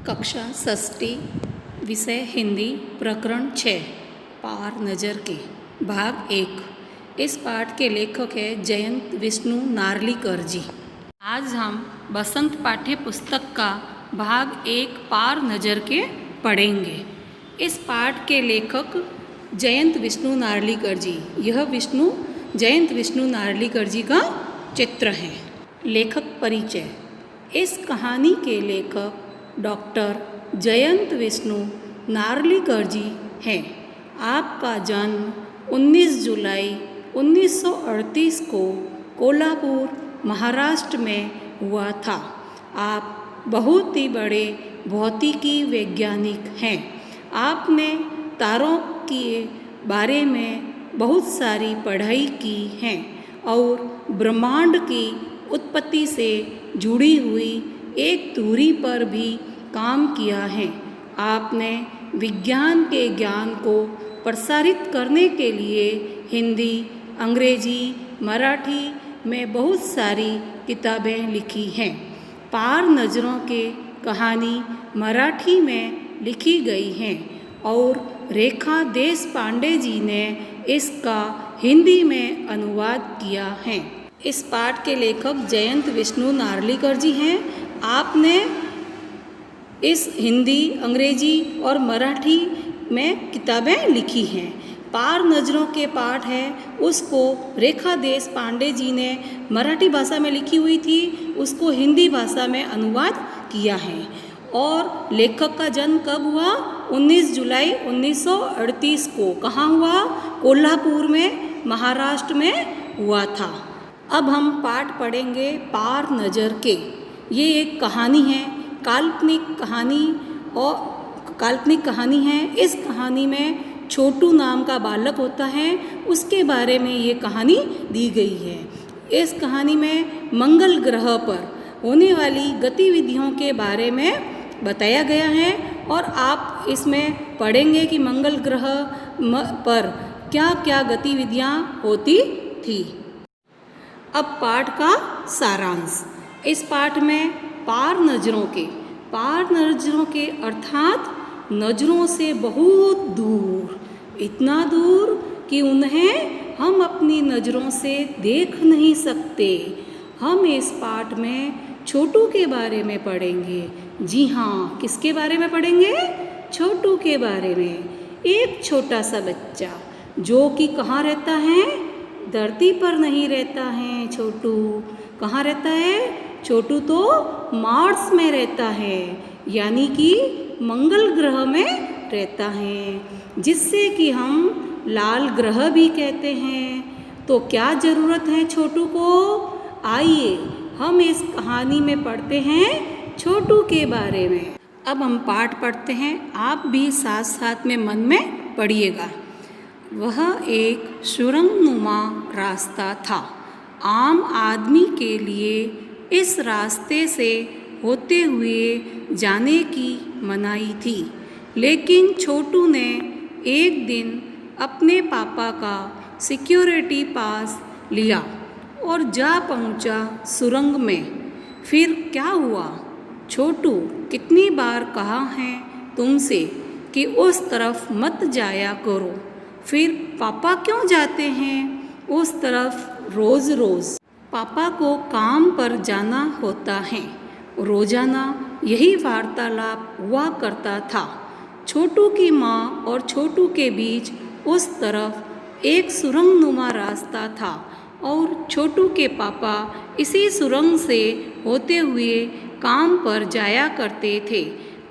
कक्षा षष्ठी विषय हिंदी प्रकरण 6 पार नज़र के भाग 1। इस पाठ के लेखक है जयंत विष्णु नार्लिकर जी। आज हम बसंत पाठ्य पुस्तक का भाग 1 पार नज़र के पढ़ेंगे। इस पाठ के लेखक जयंत विष्णु नार्लिकर जी। यह जयंत विष्णु नार्लिकर जी का चित्र है। लेखक परिचय। इस कहानी के लेखक डॉक्टर जयंत विष्णु नार्लिकर जी हैं। आपका जन्म 19 जुलाई 1938 को कोल्हापुर महाराष्ट्र में हुआ था। आप बहुत ही बड़े भौतिकी वैज्ञानिक हैं। आपने तारों के बारे में बहुत सारी पढ़ाई की है और ब्रह्मांड की उत्पत्ति से जुड़ी हुई एक दूरी पर भी काम किया है। आपने विज्ञान के ज्ञान को प्रसारित करने के लिए हिंदी, अंग्रेजी, मराठी में बहुत सारी किताबें लिखी हैं। पार नज़रों के कहानी मराठी में लिखी गई हैं और रेखा देशपांडे जी ने इसका हिंदी में अनुवाद किया है। इस पाठ के लेखक जयंत विष्णु नार्लिकर जी हैं। आपने इस हिंदी, अंग्रेजी और मराठी में किताबें लिखी हैं। पार नज़रों के पाठ है उसको रेखा देशपांडे जी ने मराठी भाषा में लिखी हुई थी, उसको हिंदी भाषा में अनुवाद किया है। और लेखक का जन्म कब हुआ? 19 जुलाई 1938 को। कहाँ हुआ? कोल्हापुर में, महाराष्ट्र में हुआ था। अब हम पाठ पढ़ेंगे पार नज़र के। ये एक कहानी है, काल्पनिक कहानी है। इस कहानी में छोटू नाम का बालक होता है, उसके बारे में ये कहानी दी गई है। इस कहानी में मंगल ग्रह पर होने वाली गतिविधियों के बारे में बताया गया है और आप इसमें पढ़ेंगे कि मंगल ग्रह पर क्या क्या गतिविधियाँ होती थी। अब पाठ का सारांश। इस पाठ में पार नज़रों के अर्थात नज़रों से बहुत दूर, इतना दूर कि उन्हें हम अपनी नज़रों से देख नहीं सकते। हम इस पाठ में छोटू के बारे में पढ़ेंगे। जी हाँ, किसके बारे में पढ़ेंगे? छोटू के बारे में। एक छोटा सा बच्चा जो कि कहाँ रहता है? धरती पर नहीं रहता है। छोटू कहाँ रहता है? छोटू तो मार्स में रहता है, यानी कि मंगल ग्रह में रहता है, जिससे कि हम लाल ग्रह भी कहते हैं। तो क्या ज़रूरत है छोटू को? आइए हम इस कहानी में पढ़ते हैं छोटू के बारे में। अब हम पाठ पढ़ते हैं, आप भी साथ साथ में मन में पढ़िएगा। वह एक सुरंगनुमा रास्ता था। आम आदमी के लिए इस रास्ते से होते हुए जाने की मनाही थी, लेकिन छोटू ने एक दिन अपने पापा का सिक्योरिटी पास लिया और जा पहुंचा सुरंग में। फिर क्या हुआ? छोटू, कितनी बार कहा है तुमसे कि उस तरफ मत जाया करो। फिर पापा क्यों जाते हैं उस तरफ रोज़ रोज़? पापा को काम पर जाना होता है। रोज़ाना यही वार्तालाप हुआ करता था। छोटू की माँ और छोटू के बीच उस तरफ एक सुरंगनुमा रास्ता था और छोटू के पापा इसी सुरंग से होते हुए काम पर जाया करते थे।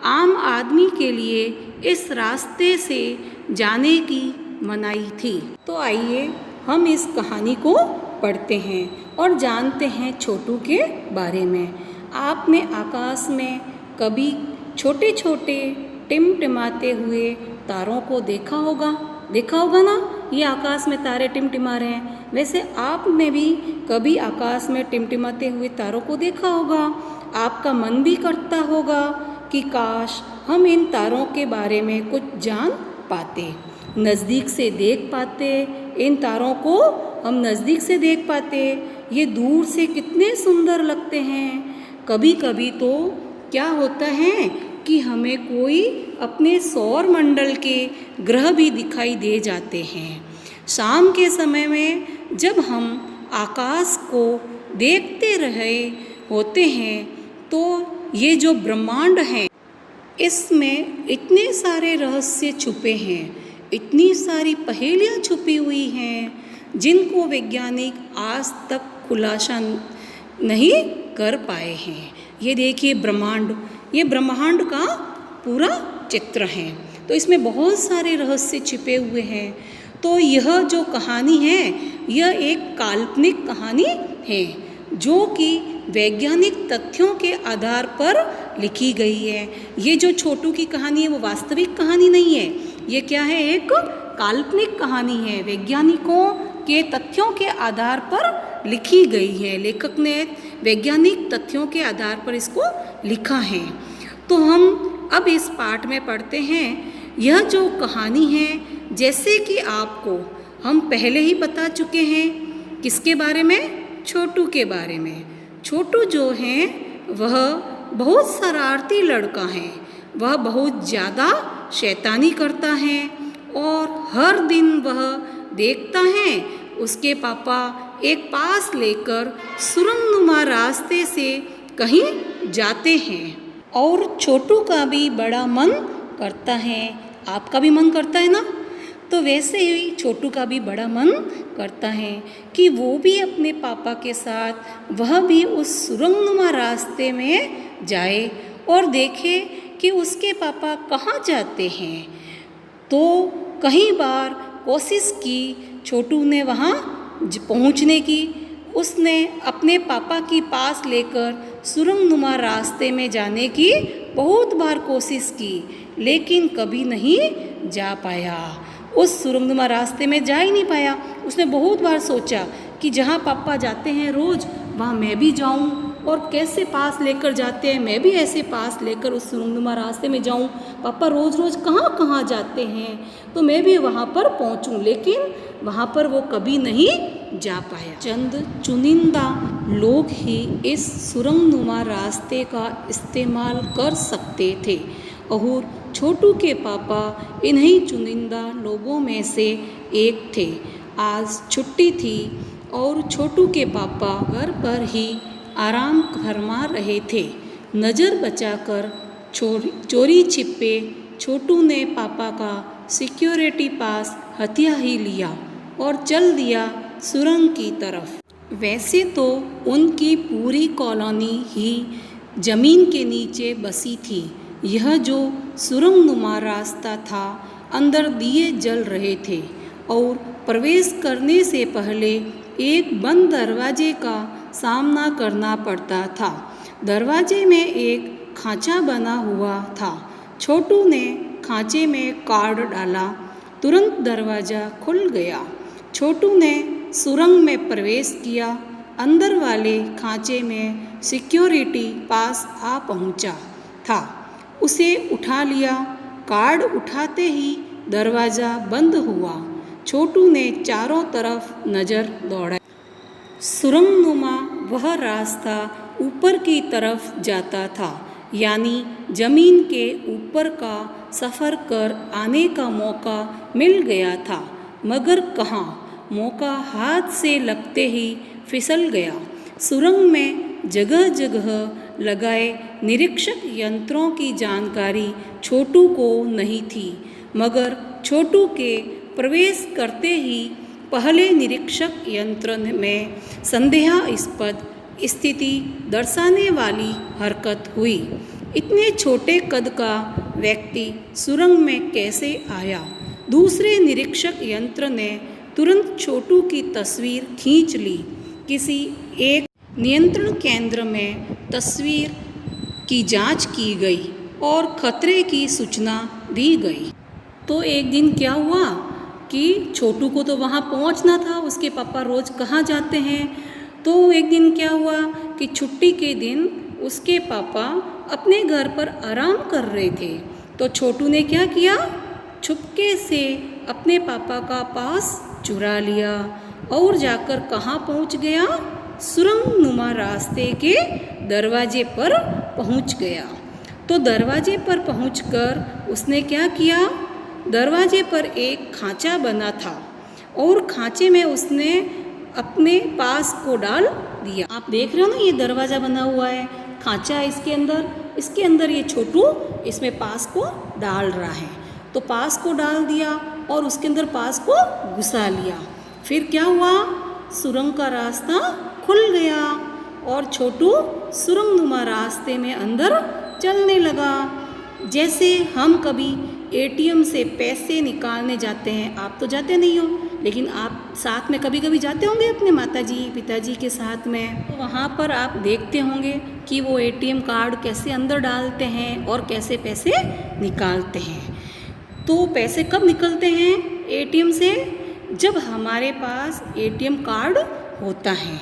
आम आदमी के लिए इस रास्ते से जाने की मनाही थी। तो आइए हम इस कहानी को पढ़ते हैं और जानते हैं छोटू के बारे में। आपने आकाश में कभी छोटे छोटे टिमटिमाते हुए तारों को देखा होगा ना? ये आकाश में तारे टिमटिमा रहे हैं। वैसे आपने भी कभी आकाश में टिमटिमाते हुए तारों को देखा होगा। आपका मन भी करता होगा कि काश हम इन तारों के बारे में कुछ जान पाते, नज़दीक से देख पाते। इन तारों को हम नज़दीक से देख पाते। ये दूर से कितने सुंदर लगते हैं। कभी कभी तो क्या होता है कि हमें कोई अपने सौर मंडल के ग्रह भी दिखाई दे जाते हैं। शाम के समय में जब हम आकाश को देखते रहे होते हैं तो ये जो ब्रह्मांड है इसमें इतने सारे रहस्य छुपे हैं, इतनी सारी पहेलियाँ छुपी हुई हैं जिनको वैज्ञानिक आज तक खुलासा नहीं कर पाए हैं। ये देखिए ब्रह्मांड, ये ब्रह्मांड का पूरा चित्र है, तो इसमें बहुत सारे रहस्य छिपे हुए हैं। तो यह जो कहानी है यह एक काल्पनिक कहानी है जो कि वैज्ञानिक तथ्यों के आधार पर लिखी गई है। ये जो छोटू की कहानी है वो वास्तविक कहानी नहीं है, ये क्या है, एक काल्पनिक कहानी है, वैज्ञानिकों के तथ्यों के आधार पर लिखी गई है। लेखक ने वैज्ञानिक तथ्यों के आधार पर इसको लिखा है। तो हम अब इस पाठ में पढ़ते हैं। यह जो कहानी है जैसे कि आपको हम पहले ही बता चुके हैं, किसके बारे में, छोटू के बारे में। छोटू जो है वह बहुत शरारती लड़का है, वह बहुत ज़्यादा शैतानी करता है और हर दिन वह देखता है उसके पापा एक पास लेकर सुरंगनुमा रास्ते से कहीं जाते हैं और छोटू का भी बड़ा मन करता है। आपका भी मन करता है ना? तो वैसे ही छोटू का भी बड़ा मन करता है कि वो भी अपने पापा के साथ वह भी उस सुरंगनुमा रास्ते में जाए और देखे कि उसके पापा कहाँ जाते हैं। तो कई बार कोशिश की छोटू ने वहाँ पहुँचने की, उसने अपने पापा की पास लेकर सुरंगनुमा रास्ते में जाने की बहुत बार कोशिश की, लेकिन कभी नहीं जा पाया। उस सुरंगनुमा रास्ते में जा ही नहीं पाया। उसने बहुत बार सोचा कि जहाँ पापा जाते हैं रोज़ वहाँ मैं भी जाऊँ, और कैसे पास लेकर जाते हैं मैं भी ऐसे पास लेकर उस सुरंगनुमा रास्ते में जाऊँ। पापा रोज़ रोज़ कहाँ कहाँ जाते हैं तो मैं भी वहाँ पर पहुँचूँ, लेकिन वहाँ पर वो कभी नहीं जा पाया। चंद चुनिंदा लोग ही इस सुरंगनुमा रास्ते का इस्तेमाल कर सकते थे और छोटू के पापा इन्हीं चुनिंदा लोगों में से एक थे। आज छुट्टी थी और छोटू के पापा घर पर ही आराम फरमा रहे थे। नज़र बचाकर चोरी छिपे छोटू ने पापा का सिक्योरिटी पास हथिया ही लिया और चल दिया सुरंग की तरफ। वैसे तो उनकी पूरी कॉलोनी ही जमीन के नीचे बसी थी। यह जो सुरंगनुमा रास्ता था अंदर दिए जल रहे थे और प्रवेश करने से पहले एक बंद दरवाजे का सामना करना पड़ता था। दरवाजे में एक खांचा बना हुआ था। छोटू ने खांचे में कार्ड डाला, तुरंत दरवाज़ा खुल गया। छोटू ने सुरंग में प्रवेश किया। अंदर वाले खांचे में सिक्योरिटी पास आ पहुंचा था। उसे उठा लिया। कार्ड उठाते ही दरवाज़ा बंद हुआ। छोटू ने चारों तरफ नज़र दौड़ाई। सुरंगनुमा वह रास्ता ऊपर की तरफ जाता था, यानी ज़मीन के ऊपर का सफ़र कर आने का मौका मिल गया था। मगर कहाँ, मौका हाथ से लगते ही फिसल गया। सुरंग में जगह जगह लगाए निरीक्षक यंत्रों की जानकारी छोटू को नहीं थी, मगर छोटू के प्रवेश करते ही पहले निरीक्षक यंत्र में संदेहास्पद स्थिति दर्शाने वाली हरकत हुई। इतने छोटे कद का व्यक्ति सुरंग में कैसे आया? दूसरे निरीक्षक यंत्र ने तुरंत छोटू की तस्वीर खींच ली। किसी एक नियंत्रण केंद्र में तस्वीर की जांच की गई और खतरे की सूचना दी गई। तो एक दिन क्या हुआ कि छोटू को तो वहाँ पहुँचना था, उसके पापा रोज़ कहाँ जाते हैं। तो एक दिन क्या हुआ कि छुट्टी के दिन उसके पापा अपने घर पर आराम कर रहे थे। तो छोटू ने क्या किया, छुपके से अपने पापा का पास चुरा लिया और जाकर कहाँ पहुँच गया, सुरंगनुमा रास्ते के दरवाजे पर पहुँच गया। तो दरवाजे पर पहुंचकर उसने क्या किया, दरवाजे पर एक खांचा बना था और खांचे में उसने अपने पास को डाल दिया। आप देख रहे हो ना, ये दरवाज़ा बना हुआ है, खांचा है इसके अंदर ये छोटू इसमें पास को डाल रहा है। तो पास को डाल दिया और उसके अंदर पास को घुसा लिया। फिर क्या हुआ, सुरंग का रास्ता खुल गया और छोटू सुरंगनुमा रास्ते में अंदर चलने लगा। जैसे हम कभी एटीएम से पैसे निकालने जाते हैं, आप तो जाते नहीं हो, लेकिन आप साथ में कभी कभी जाते होंगे अपने माताजी पिताजी के साथ में। तो वहाँ पर आप देखते होंगे कि वो एटीएम कार्ड कैसे अंदर डालते हैं और कैसे पैसे निकालते हैं। तो पैसे कब निकलते हैं एटीएम से, जब हमारे पास एटीएम कार्ड होता है।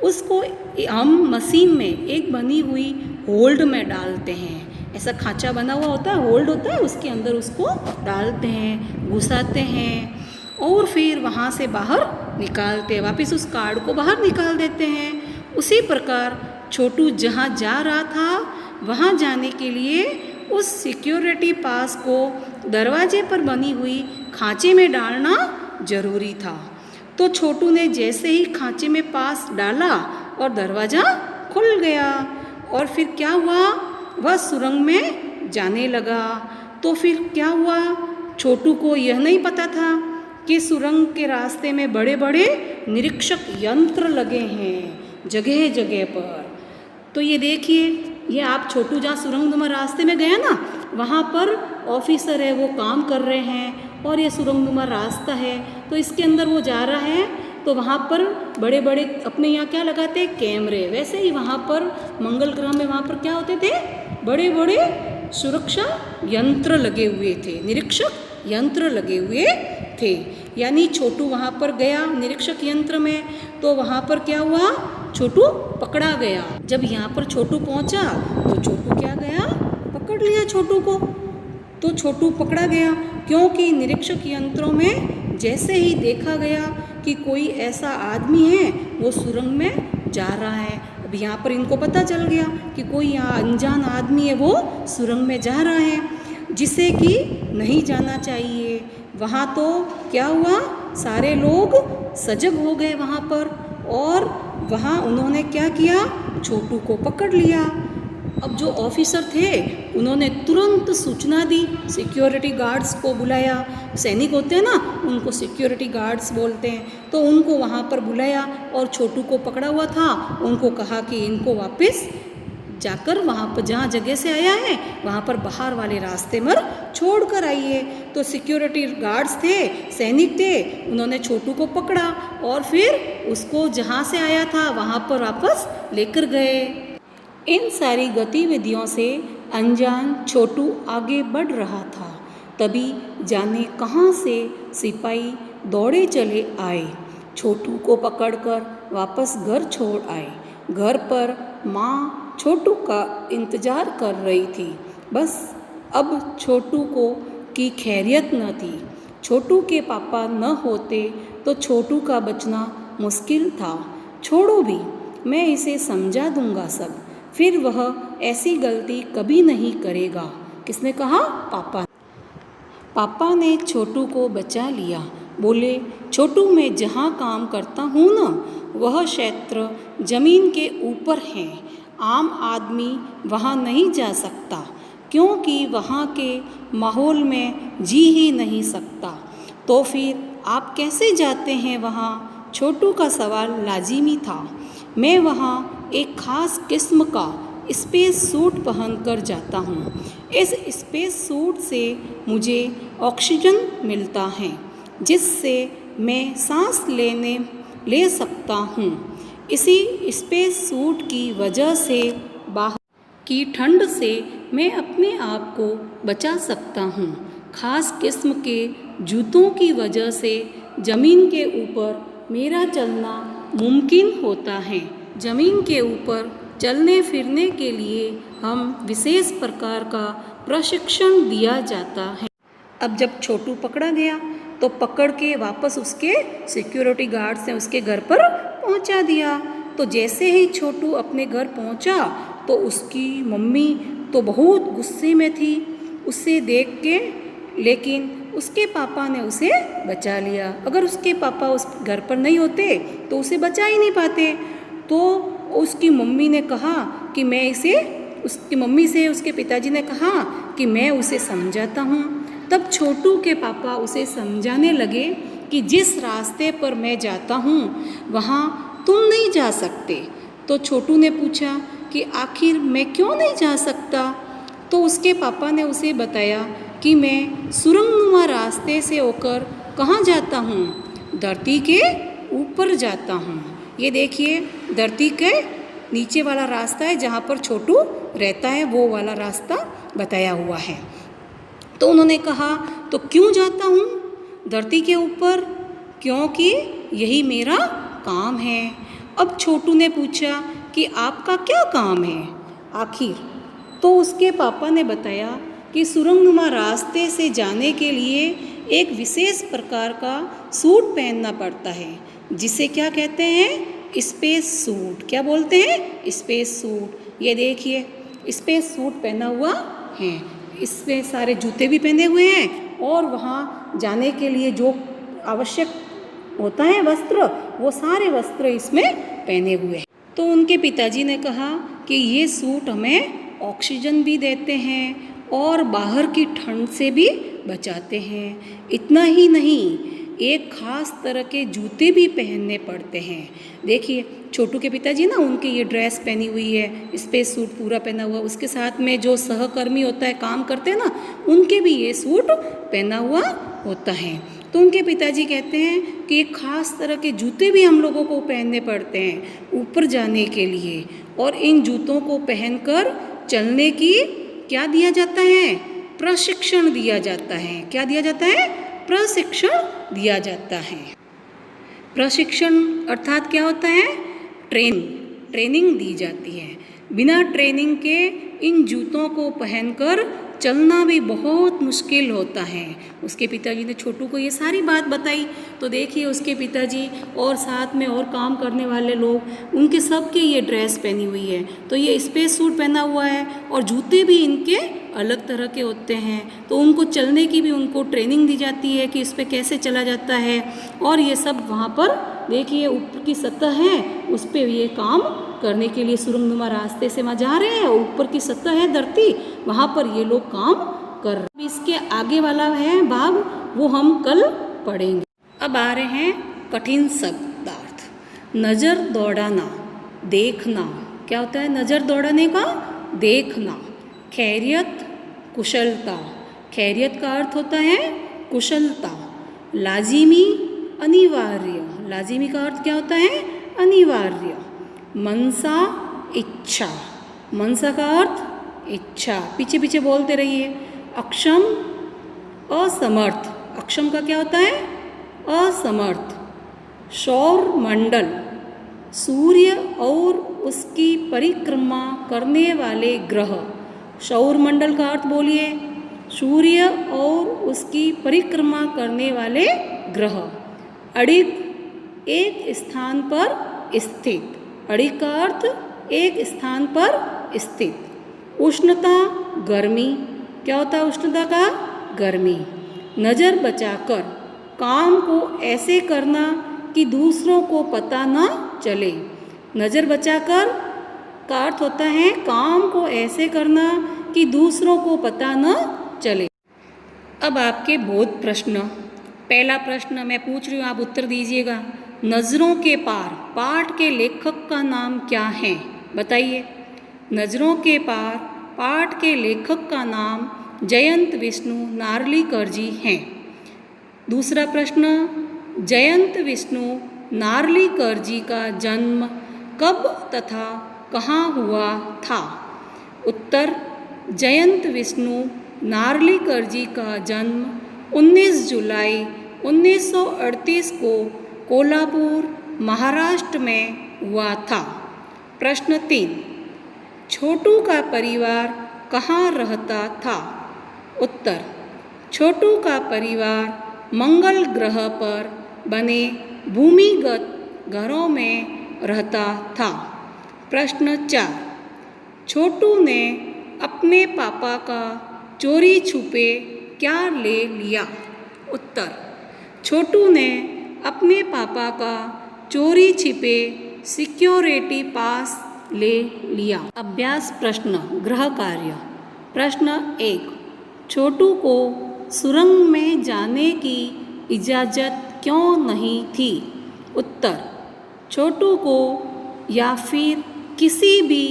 उसको हम मशीन में एक बनी हुई होल्ड में डालते हैं, ऐसा खांचा बना हुआ होता है, होल्ड होता है, उसके अंदर उसको डालते हैं, घुसाते हैं और फिर वहाँ से बाहर निकालते हैं, वापस उस कार्ड को बाहर निकाल देते हैं। उसी प्रकार छोटू जहाँ जा रहा था वहाँ जाने के लिए उस सिक्योरिटी पास को दरवाजे पर बनी हुई खांचे में डालना ज़रूरी था। तो छोटू ने जैसे ही खांचे में पास डाला और दरवाज़ा खुल गया और फिर क्या हुआ, वह सुरंग में जाने लगा। तो फिर क्या हुआ, छोटू को यह नहीं पता था कि सुरंग के रास्ते में बड़े बड़े निरीक्षक यंत्र लगे हैं जगह जगह पर। तो ये देखिए, ये आप छोटू जहाँ सुरंगनुमा रास्ते में गया ना, वहाँ पर ऑफिसर है, वो काम कर रहे हैं और ये सुरंगनुमा रास्ता है, तो इसके अंदर वो जा रहा है। तो वहाँ पर बड़े बड़े अपने यहाँ क्या लगाते हैं, कैमरे। वैसे ही वहाँ पर मंगल ग्रह में वहाँ पर क्या होते थे, बड़े बड़े सुरक्षा यंत्र लगे हुए थे, निरीक्षक यंत्र लगे हुए थे। यानी छोटू वहाँ पर गया निरीक्षक यंत्र में, तो वहाँ पर क्या हुआ, छोटू पकड़ा गया। जब यहाँ पर छोटू पहुँचा तो छोटू क्या गया, पकड़ लिया छोटू को। तो छोटू पकड़ा गया क्योंकि निरीक्षक यंत्रों में जैसे ही देखा गया कि कोई ऐसा आदमी है वो सुरंग में जा रहा है। अब यहाँ पर इनको पता चल गया कि कोई यहाँ अनजान आदमी है, वो सुरंग में जा रहा है जिसे कि नहीं जाना चाहिए। वहाँ तो क्या हुआ, सारे लोग सजग हो गए वहाँ पर और वहाँ उन्होंने क्या किया, छोटू को पकड़ लिया। अब जो ऑफिसर थे उन्होंने तुरंत सूचना दी, सिक्योरिटी गार्ड्स को बुलाया। सैनिक होते हैं ना, उनको सिक्योरिटी गार्ड्स बोलते हैं। तो उनको वहाँ पर बुलाया और छोटू को पकड़ा हुआ था, उनको कहा कि इनको वापस जाकर वहाँ पर जहाँ जगह से आया है वहाँ पर बाहर वाले रास्ते में छोड़ कर आइए। तो सिक्योरिटी गार्ड्स थे, सैनिक थे, उन्होंने छोटू को पकड़ा और फिर उसको जहाँ से आया था वहाँ पर वापस लेकर गए। इन सारी गतिविधियों से अनजान छोटू आगे बढ़ रहा था। तभी जाने कहाँ से सिपाही दौड़े चले आए, छोटू को पकड़कर वापस घर छोड़ आए। घर पर माँ छोटू का इंतज़ार कर रही थी। बस अब छोटू को की खैरियत न थी। छोटू के पापा न होते तो छोटू का बचना मुश्किल था। छोड़ो भी, मैं इसे समझा दूंगा सब, फिर वह ऐसी गलती कभी नहीं करेगा। किसने कहा, पापा। पापा ने छोटू को बचा लिया। बोले, छोटू मैं जहाँ काम करता हूँ ना, वह क्षेत्र जमीन के ऊपर है। आम आदमी वहाँ नहीं जा सकता क्योंकि वहाँ के माहौल में जी ही नहीं सकता। तो फिर आप कैसे जाते हैं वहाँ? छोटू का सवाल लाजिमी था। मैं वहाँ एक ख़ास किस्म का स्पेस सूट पहनकर जाता हूँ। इस स्पेस सूट से मुझे ऑक्सीजन मिलता है जिससे मैं सांस ले सकता हूँ। इसी स्पेस सूट की वजह से बाहर की ठंड से मैं अपने आप को बचा सकता हूँ। खास किस्म के जूतों की वजह से ज़मीन के ऊपर मेरा चलना मुमकिन होता है। ज़मीन के ऊपर चलने फिरने के लिए हम विशेष प्रकार का प्रशिक्षण दिया जाता है। अब जब छोटू पकड़ा गया तो पकड़ के वापस उसके सिक्योरिटी गार्ड्स ने उसके घर पर पहुंचा दिया। तो जैसे ही छोटू अपने घर पहुंचा तो उसकी मम्मी तो बहुत गुस्से में थी उसे देख के, लेकिन उसके पापा ने उसे बचा लिया। अगर उसके पापा उस घर पर नहीं होते तो उसे बचा ही नहीं पाते। तो उसकी मम्मी ने कहा कि मैं इसे, उसकी मम्मी से उसके पिताजी ने कहा कि मैं उसे समझाता हूँ। तब छोटू के पापा उसे समझाने लगे कि जिस रास्ते पर मैं जाता हूँ वहाँ तुम नहीं जा सकते। तो छोटू ने पूछा कि आखिर मैं क्यों नहीं जा सकता। तो उसके पापा ने उसे बताया कि मैं सुरंगनुमा रास्ते से होकर कहाँ जाता हूँ, धरती के ऊपर जाता हूँ। ये देखिए धरती के नीचे वाला रास्ता है जहाँ पर छोटू रहता है, वो वाला रास्ता बताया हुआ है। तो उन्होंने कहा तो क्यों जाता हूँ धरती के ऊपर, क्योंकि यही मेरा काम है। अब छोटू ने पूछा कि आपका क्या काम है आखिर। तो उसके पापा ने बताया कि सुरंगनुमा रास्ते से जाने के लिए एक विशेष प्रकार का सूट पहनना पड़ता है, जिसे क्या कहते हैं, स्पेस सूट। क्या बोलते हैं, स्पेस सूट। ये देखिए स्पेस सूट पहना हुआ है, इसमें सारे जूते भी पहने हुए हैं और वहाँ जाने के लिए जो आवश्यक होता है वस्त्र, वो सारे वस्त्र इसमें पहने हुए हैं। तो उनके पिताजी ने कहा कि ये सूट हमें ऑक्सीजन भी देते हैं और बाहर की ठंड से भी बचाते हैं। इतना ही नहीं, एक ख़ास तरह के जूते भी पहनने पड़ते हैं। देखिए छोटू के पिताजी ना, उनके ये ड्रेस पहनी हुई है, स्पेस सूट पूरा पहना हुआ, उसके साथ में जो सहकर्मी होता है, काम करते हैं ना, उनके भी ये सूट पहना हुआ होता है। तो उनके पिताजी कहते हैं कि एक ख़ास तरह के जूते भी हम लोगों को पहनने पड़ते हैं ऊपर जाने के लिए, और इन जूतों को पहनकर चलने की क्या दिया जाता है, प्रशिक्षण दिया जाता है। क्या दिया जाता है, प्रशिक्षण दिया जाता है। प्रशिक्षण अर्थात क्या होता है, ट्रेनिंग दी जाती है। बिना ट्रेनिंग के इन जूतों को पहनकर चलना भी बहुत मुश्किल होता है। उसके पिताजी ने छोटू को ये सारी बात बताई। तो देखिए उसके पिताजी और साथ में और काम करने वाले लोग, उनके सबके ये ड्रेस पहनी हुई है। तो ये स्पेस सूट पहना हुआ है और जूते भी इनके अलग तरह के होते हैं। तो उनको चलने की भी उनको ट्रेनिंग दी जाती है कि इस पर कैसे चला जाता है। और ये सब वहाँ पर देखिए ऊपर की सतह है, उस पर ये काम करने के लिए सुरंगनुमा रास्ते से वहाँ जा रहे हैं, ऊपर की सतह है धरती, वहाँ पर ये लोग काम कर रहे हैं। इसके आगे वाला है भाग, वो हम कल पढ़ेंगे। अब आ रहे हैं कठिन शब्दार्थ। नज़र दौड़ाना, देखना। क्या होता है नज़र दौड़ाने का, देखना। खैरियत, कुशलता। खैरियत का अर्थ होता है कुशलता। लाजिमी, अनिवार्य। लाजिमी का अर्थ क्या होता है, अनिवार्य। मनसा, इच्छा। मनसा का अर्थ इच्छा। पीछे पीछे बोलते रहिए। अक्षम, असमर्थ। अक्षम का क्या होता है, असमर्थ। सौरमंडल, सूर्य और उसकी परिक्रमा करने वाले ग्रह। सौरमंडल का अर्थ बोलिए, सूर्य और उसकी परिक्रमा करने वाले ग्रह। अडिग, एक स्थान पर स्थित। अडिग का अर्थ एक स्थान पर स्थित। उष्णता, गर्मी। क्या होता है उष्णता का, गर्मी। नज़र बचाकर, काम को ऐसे करना कि दूसरों को पता न चले। नज़र बचाकर का अर्थ होता है काम को ऐसे करना कि दूसरों को पता न चले। अब आपके बोध प्रश्न। पहला प्रश्न मैं पूछ रही हूँ, आप उत्तर दीजिएगा। नज़रों के पार पाठ के लेखक का नाम क्या है, बताइए। नज़रों के पार पाठ के लेखक का नाम जयंत विष्णु नार्लिकर जी हैं। दूसरा प्रश्न, जयंत विष्णु नार्लिकर जी का जन्म कब तथा कहाँ हुआ था? उत्तर, जयंत विष्णु नार्लिकर जी का जन्म 19 जुलाई 1938 को कोल्हापुर, महाराष्ट्र में हुआ था। प्रश्न 3, छोटू का परिवार कहाँ रहता था? उत्तर, छोटू का परिवार मंगल ग्रह पर बने भूमिगत घरों में रहता था। प्रश्न 4, छोटू ने अपने पापा का चोरी छुपे क्या ले लिया? उत्तर, छोटू ने अपने पापा का चोरी छिपे सिक्योरिटी पास ले लिया। अभ्यास प्रश्न गृह कार्य। प्रश्न 1, छोटू को सुरंग में जाने की इजाज़त क्यों नहीं थी? उत्तर, छोटू को या फिर किसी भी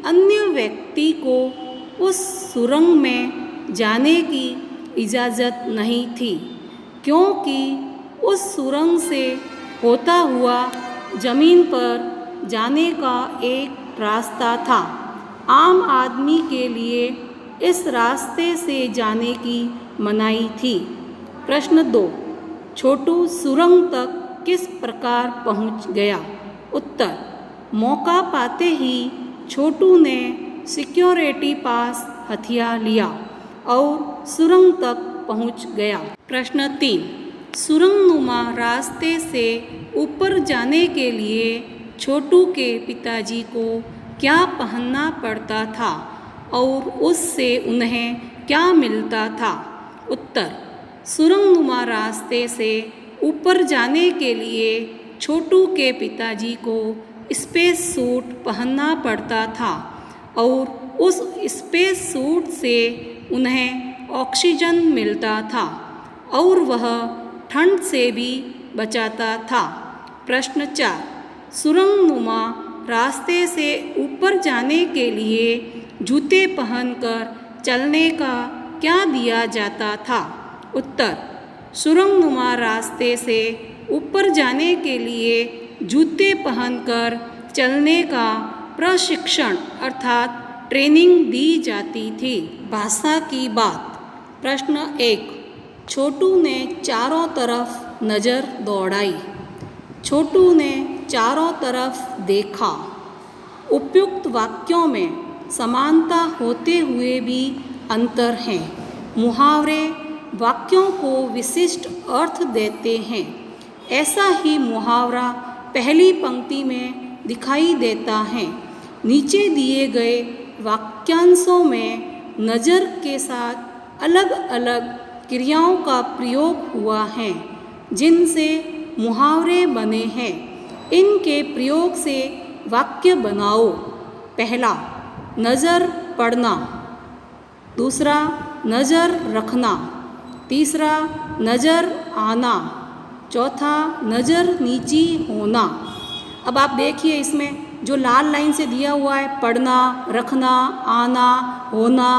अन्य व्यक्ति को उस सुरंग में जाने की इजाज़त नहीं थी, क्योंकि उस सुरंग से होता हुआ ज़मीन पर जाने का एक रास्ता था। आम आदमी के लिए इस रास्ते से जाने की मनाही थी। प्रश्न 2, छोटू सुरंग तक किस प्रकार पहुंच गया? उत्तर, मौका पाते ही छोटू ने सिक्योरिटी पास हथिया लिया और सुरंग तक पहुंच गया। प्रश्न 3, सुरंगनुमा रास्ते से ऊपर जाने के लिए छोटू के पिताजी को क्या पहनना पड़ता था और उससे उन्हें क्या मिलता था? उत्तर, सुरंगनुमा रास्ते से ऊपर जाने के लिए छोटू के पिताजी को स्पेस सूट पहनना पड़ता था और उस स्पेस सूट से उन्हें ऑक्सीजन मिलता था और वह ठंड से भी बचाता था। प्रश्न 4, सुरंगनुमा रास्ते से ऊपर जाने के लिए जूते पहनकर चलने का क्या दिया जाता था? उत्तर, सुरंगनुमा रास्ते से ऊपर जाने के लिए जूते पहनकर चलने का प्रशिक्षण अर्थात ट्रेनिंग दी जाती थी। भाषा की बात। प्रश्न 1, छोटू ने चारों तरफ नज़र दौड़ाई। छोटू ने चारों तरफ देखा। उपयुक्त वाक्यों में समानता होते हुए भी अंतर हैं। मुहावरे वाक्यों को विशिष्ट अर्थ देते हैं। ऐसा ही मुहावरा पहली पंक्ति में दिखाई देता है। नीचे दिए गए वाक्यांशों में नज़र के साथ अलग अलग क्रियाओं का प्रयोग हुआ है जिनसे मुहावरे बने हैं। इनके प्रयोग से वाक्य बनाओ। पहला, नज़र पड़ना। दूसरा, नज़र रखना। तीसरा, नज़र आना। चौथा, नज़र नीची होना। अब आप देखिए इसमें जो लाल लाइन से दिया हुआ है, पढ़ना, रखना, आना, होना,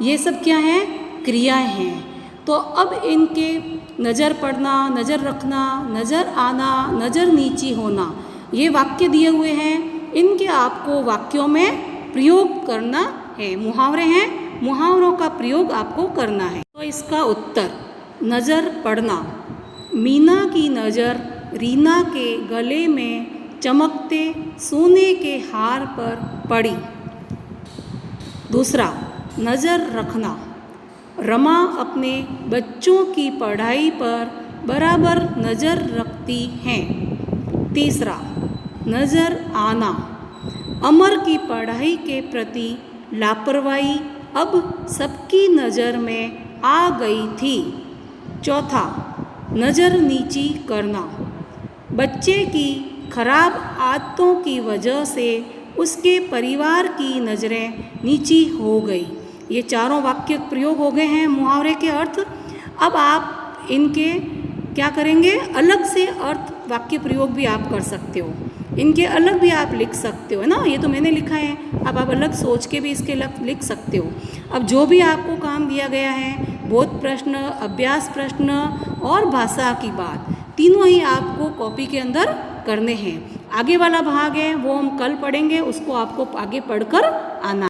ये सब क्या है? क्रियाएं हैं। तो अब इनके नज़र पड़ना, नज़र रखना, नज़र आना, नज़र नीची होना, ये वाक्य दिए हुए हैं। इनके आपको वाक्यों में प्रयोग करना है। मुहावरे हैं, मुहावरों का प्रयोग आपको करना है। तो इसका उत्तर, नज़र पड़ना। मीना की नज़र रीना के गले में चमकते सोने के हार पर पड़ी। दूसरा, नज़र रखना। रमा अपने बच्चों की पढ़ाई पर बराबर नज़र रखती हैं। तीसरा, नज़र आना। अमर की पढ़ाई के प्रति लापरवाही अब सबकी नज़र में आ गई थी। चौथा, नज़र नीची करना। बच्चे की खराब आदतों की वजह से उसके परिवार की नज़रें नीची हो गई। ये चारों वाक्य प्रयोग हो गए हैं मुहावरे के अर्थ। अब आप इनके क्या करेंगे? अलग से अर्थ वाक्य प्रयोग भी आप कर सकते हो। इनके अलग भी आप लिख सकते हो, है ना। ये तो मैंने लिखा है, अब आप अलग सोच के भी इसके अलग लिख सकते हो। अब जो भी आपको काम दिया गया है, बोध प्रश्न, अभ्यास प्रश्न और भाषा की बात, तीनों ही आपको कॉपी के अंदर करने हैं। आगे वाला भाग है वो हम कल पढ़ेंगे, उसको आपको आगे पढ़कर आना।